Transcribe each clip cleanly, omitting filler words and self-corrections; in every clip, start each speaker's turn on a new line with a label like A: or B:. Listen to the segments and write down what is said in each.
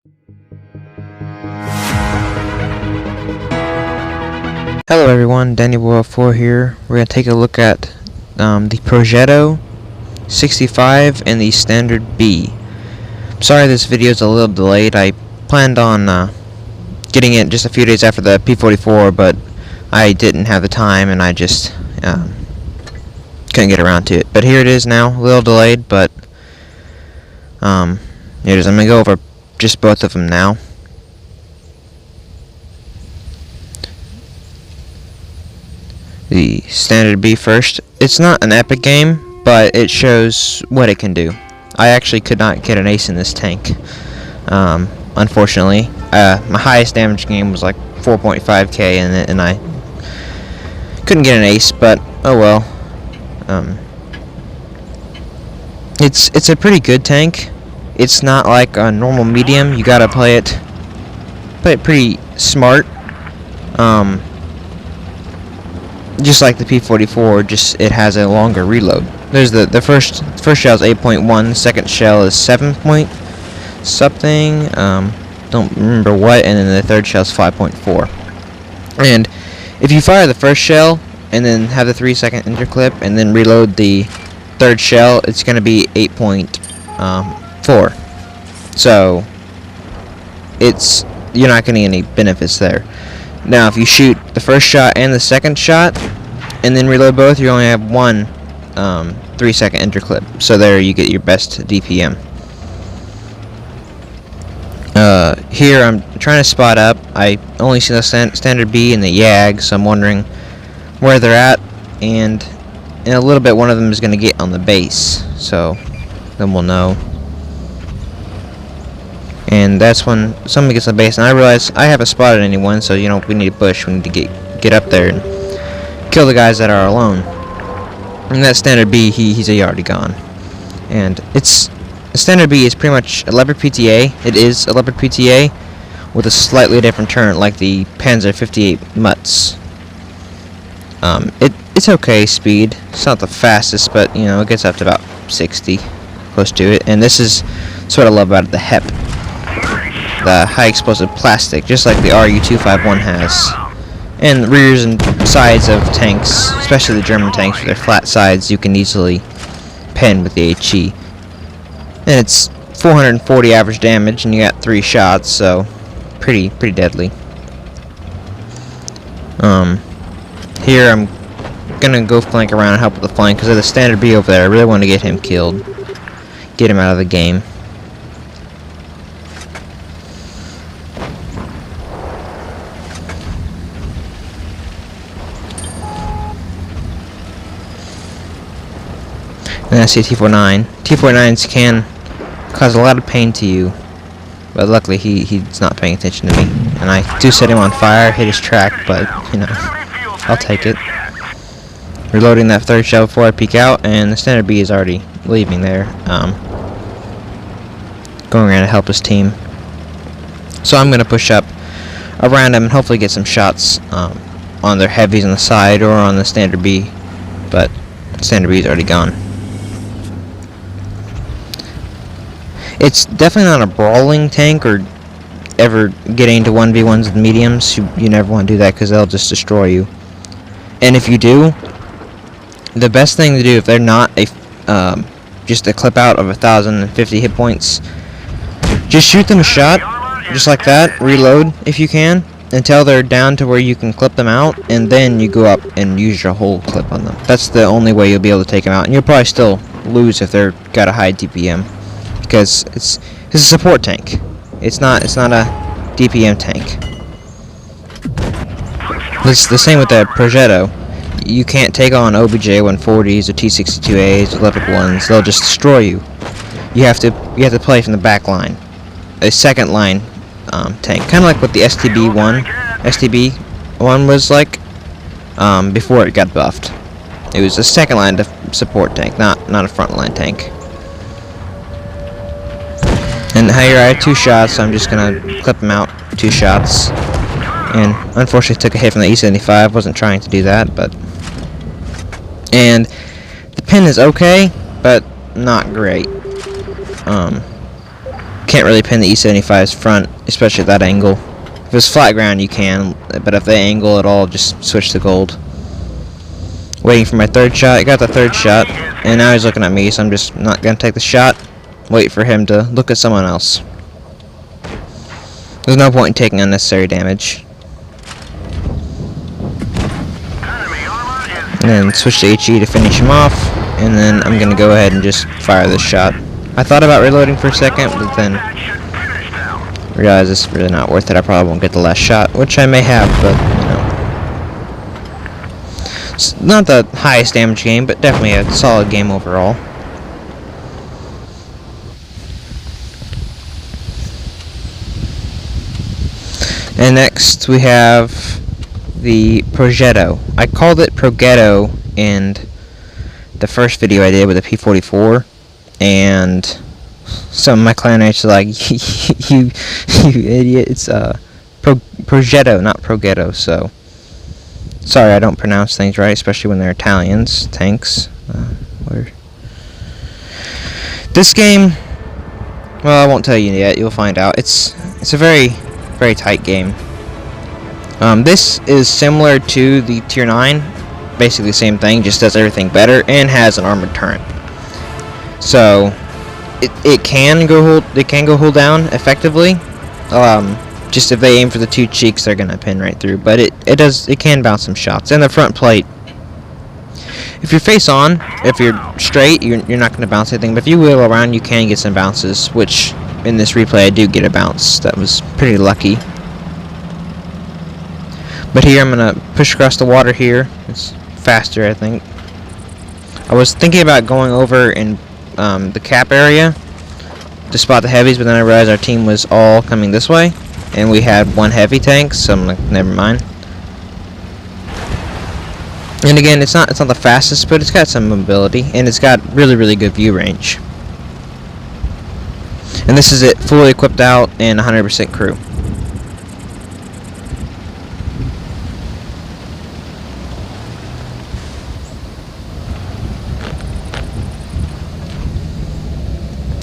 A: Hello everyone, Danny4 here. We're going to take a look at the Progetto 65 and the Standard B. Sorry this video is a little delayed. I planned on getting it just a few days after the P44, but I didn't have the time and I just couldn't get around to it. But here it is now, a little delayed, but here it is. I'm going to go over just both of them now. The Standard B first. It's not an epic game, but it shows what it can do. I actually could not get an ace in this tank, unfortunately. My highest damage game was like 4.5k and I couldn't get an ace, but oh well. It's a pretty good tank. It's not like a normal medium. You gotta play it pretty smart. Just like the P44, just it has a longer reload. There's the first shell is 8.1, the second shell is 7 point something, don't remember what, and then the third shell is 5.4. And if you fire the first shell and then have the 3-second interclip and then reload the third shell, it's going to be 8.4. So you're not getting any benefits there. Now, if you shoot the first shot and the second shot, and then reload both, you only have one 3-second interclip. So there you get your best DPM. Here I'm trying to spot up. I only see the Standard B and the YAG, so I'm wondering where they're at. And in a little bit, one of them is going to get on the base. So then we'll know. And that's when someone gets on the base, and I realize I haven't spotted anyone, so we need to push. We need to get up there and kill the guys that are alone. And that Standard B, he's already gone. And Standard B is pretty much a leopard PTA. It is a leopard PTA with a slightly different turret, like the Panzer 58 Mutz. It's okay speed. It's not the fastest, but it gets up to about 60, close to it. And this is what I love about it, the HEP. The high explosive plastic, just like the RU-251 has. And the rears and sides of tanks, especially the German tanks with their flat sides, you can easily pen with the HE. And it's 440 average damage, and you got 3 shots, so pretty deadly. Here I'm gonna go flank around and help with the flank because of the Standard B over there. I really want to get him killed, get him out of the game. And I see a T49. T49s can cause a lot of pain to you, but luckily he's not paying attention to me. And I do set him on fire, hit his track, but I'll take it. Reloading that third shell before I peek out, and the Standard B is already leaving there, going around to help his team. So I'm gonna push up around him and hopefully get some shots on their heavies on the side or on the Standard B, but the Standard B is already gone. It's definitely not a brawling tank or ever getting into 1v1s with mediums. You never want to do that because they'll just destroy you. And if you do, the best thing to do if they're not just a clip out of 1,050 hit points, just shoot them a shot, just like that, reload if you can, until they're down to where you can clip them out, and then you go up and use your whole clip on them. That's the only way you'll be able to take them out, and you'll probably still lose if they're got a high DPM. Because it's a support tank. It's not a DPM tank. It's the same with the Progetto. You can't take on OBJ 140s or T62As or leopard ones. They'll just destroy you. You have to play from the back line, a second line tank, kind of like what the STB1 was like before it got buffed. It was a second line support tank, not a front line tank. And here I have 2 shots, so I'm just gonna clip him out 2 shots. And unfortunately took a hit from the E75, wasn't trying to do that, but... And the pin is okay, but not great. can't really pin the E75's front, especially at that angle. If it's flat ground, you can, but if they angle at all, just switch to gold. Waiting for my third shot. I got the third shot, and now he's looking at me, so I'm just not going to take the shot. Wait for him to look at someone else. There's no point in taking unnecessary damage. And then switch to HE to finish him off, and then I'm going to go ahead and just fire this shot. I thought about reloading for a second, but then realized it's really not worth it. I probably won't get the last shot, which I may have, but, you know. It's not the highest damage game, but definitely a solid game overall. And next we have the Progetto. I called it Progetto in the first video I did with the P44, and some of my clanmates are like, you idiot, it's Progetto, not Progetto, so sorry I don't pronounce things right, especially when they're Italians, tanks. This game, well, I won't tell you yet, you'll find out. It's a very tight game. This is similar to the Tier 9, basically the same thing, just does everything better, and has an armored turret. So it can go hold down effectively. Just if they aim for the two cheeks, they're gonna pin right through. But it can bounce some shots. And the front plate, if you're face on, if you're straight, you're not gonna bounce anything. But if you wheel around, you can get some bounces. Which in this replay, I do get a bounce. That was pretty lucky. But here I'm gonna push across the water here. It's faster, I think. I was thinking about going over in the cap area to spot the heavies, but then I realized our team was all coming this way, and we had one heavy tank, so I'm like, never mind. And again, it's not the fastest, but it's got some mobility, and it's got really good view range. And this is it, fully equipped out and 100% crew.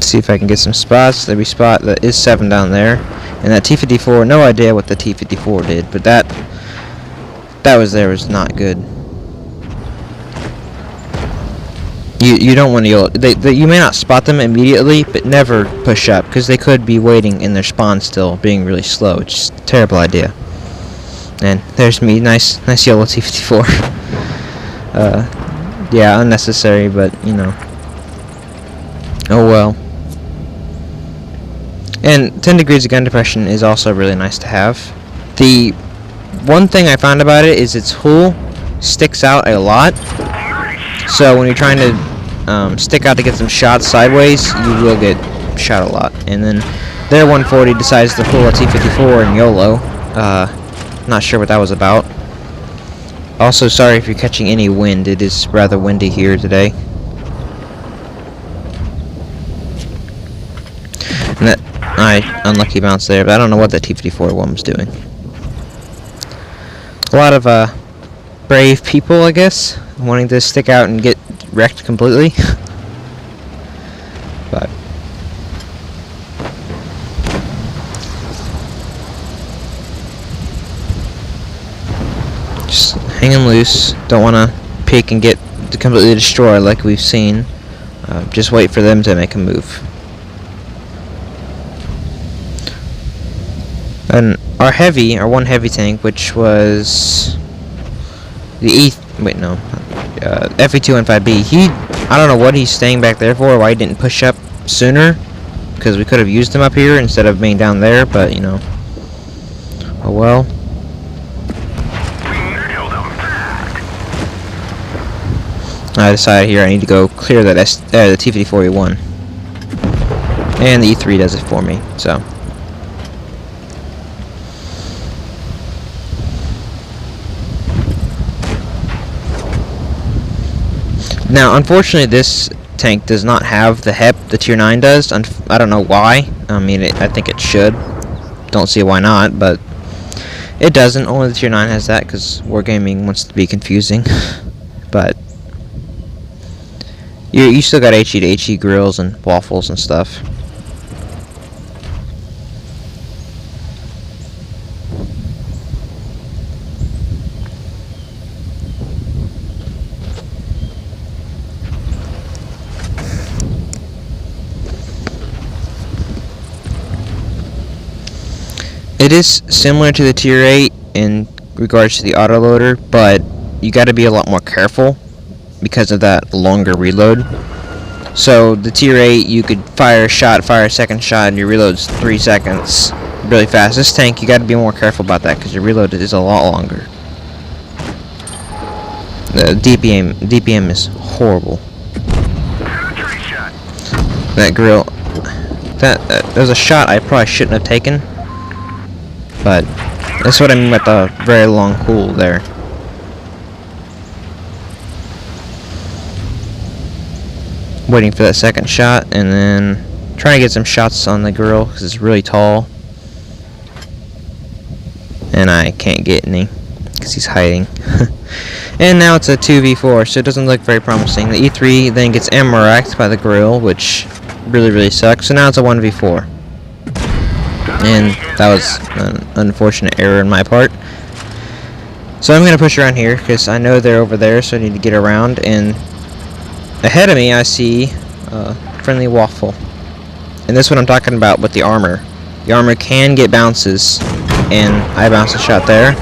A: See if I can get some spots. Every spot that is 7 down there, and that T-54, no idea what the T-54 did, but that was not good. You don't want to you may not spot them immediately, but never push up, because they could be waiting in their spawn still, being really slow. It's just a terrible idea. And there's me, nice yellow T-54. Yeah, unnecessary, but you know. Oh well. And 10 degrees of gun depression is also really nice to have. The one thing I found about it is its hull sticks out a lot. So when you're trying to stick out to get some shots sideways, you will get shot a lot. And then their 140 decides to pull a T-54 and YOLO. Not sure what that was about. Also, sorry if you're catching any wind. It is rather windy here today. And that unlucky bounce there, but I don't know what that T-54 one was doing. A lot of brave people, I guess, wanting to stick out and get wrecked completely. But just hanging loose. Don't want to peek and get completely destroyed like we've seen. Just wait for them to make a move. And our one heavy tank, which was the FE215B, I don't know what he's staying back there for, why he didn't push up sooner, because we could have used him up here instead of being down there, but you know, oh well. I decided here I need to go clear that the T-54E1, and the E3 does it for me, so. Now, unfortunately, this tank does not have the HEP the Tier 9 does. I don't know why. I mean, I think it should. Don't see why not, but it doesn't. Only the Tier 9 has that, because Wargaming wants to be confusing. But you still got HE to HE grills and waffles and stuff. It is similar to the tier 8 in regards to the autoloader, but you got to be a lot more careful because of that longer reload. So the tier 8, you could fire a shot, fire a second shot, and your reload's 3 seconds, really fast. This tank, you got to be more careful about that because your reload is a lot longer. The DPM is horrible. That grill, that was a shot I probably shouldn't have taken, but that's what I mean with the very long cool there. Waiting for that second shot, and then trying to get some shots on the grill because it's really tall, and I can't get any because he's hiding. And now it's a 2v4, so it doesn't look very promising. The E3 then gets ammo-racked by the grill, which really sucks. So now it's a 1v4, and that was an unfortunate error on my part. So I'm gonna push around here because I know they're over there, so I need to get around. And ahead of me, I see friendly waffle, and this is what I'm talking about with the armor. The armor can get bounces, and I bounced a shot there.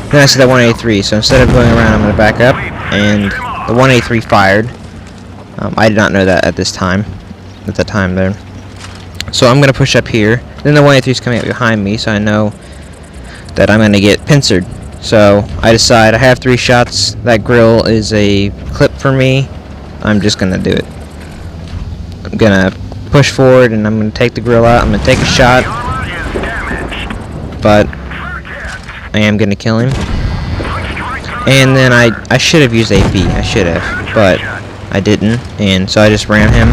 A: Then I see that 183, so instead of going around, I'm going to back up, and the 183 fired. I did not know that at the time there. So I'm going to push up here. Then the 183 is coming up behind me, so I know that I'm going to get pincered. So I decide I have 3 shots. That grill is a clip for me. I'm just going to do it. I'm going to push forward, and I'm going to take the grill out. I'm going to take a shot, but I am going to kill him. And then I should have used AP. I should have, but I didn't. And so I just ran him.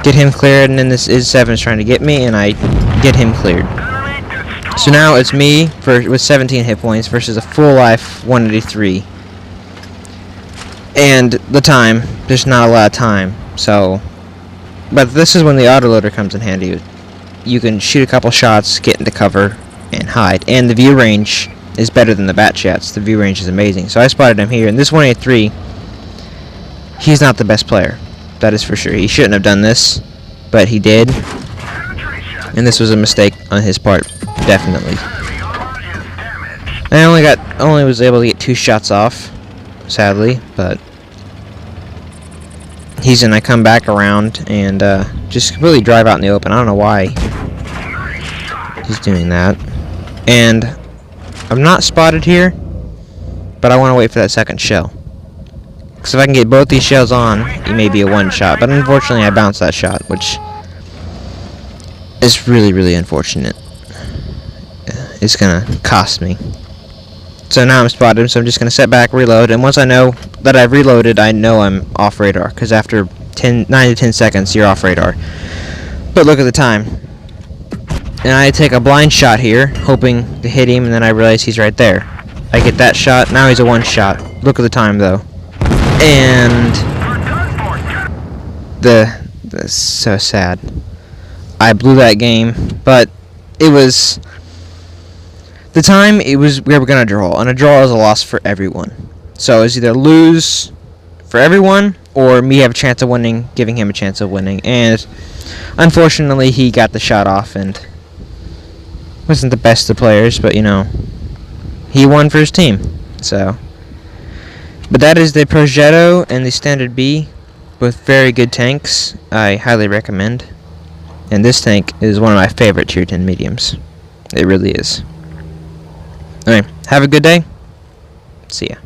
A: Get him cleared, and then this is7 is trying to get me, and I get him cleared. So now it's me with 17 hit points versus a full life 183. And the time, there's not a lot of time. So, but this is when the autoloader comes in handy. You can shoot a couple shots, get into cover, and hide. And the view range is better than the bat shots. The view range is amazing. So I spotted him here, and this 183, he's not the best player. That is for sure. He shouldn't have done this, but he did. And this was a mistake on his part, definitely. I only was able to get 2 shots off, sadly, but he's gonna come back around and just completely drive out in the open. I don't know why he's doing that. And I'm not spotted here, but I want to wait for that second shell. Because if I can get both these shells on, it may be a 1 shot. But unfortunately, I bounced that shot, which is really unfortunate. It's going to cost me. So now I'm spotted, so I'm just going to set back, reload. And once I know that I've reloaded, I know I'm off radar. Because after 9 to 10 seconds, you're off radar. But look at the time. And I take a blind shot here, hoping to hit him, and then I realize he's right there. I get that shot. Now he's a 1 shot. Look at the time, though. And that's so sad. I blew that game, but it was the time. We were gonna draw, and a draw is a loss for everyone. So it's either lose for everyone, or me have a chance of winning, giving him a chance of winning. And unfortunately, he got the shot off, and wasn't the best of players, but you know, he won for his team. So, but that is the Progetto and the Standard B, both very good tanks. I highly recommend. And this tank is one of my favorite tier 10 mediums. It really is. Alright, have a good day. See ya.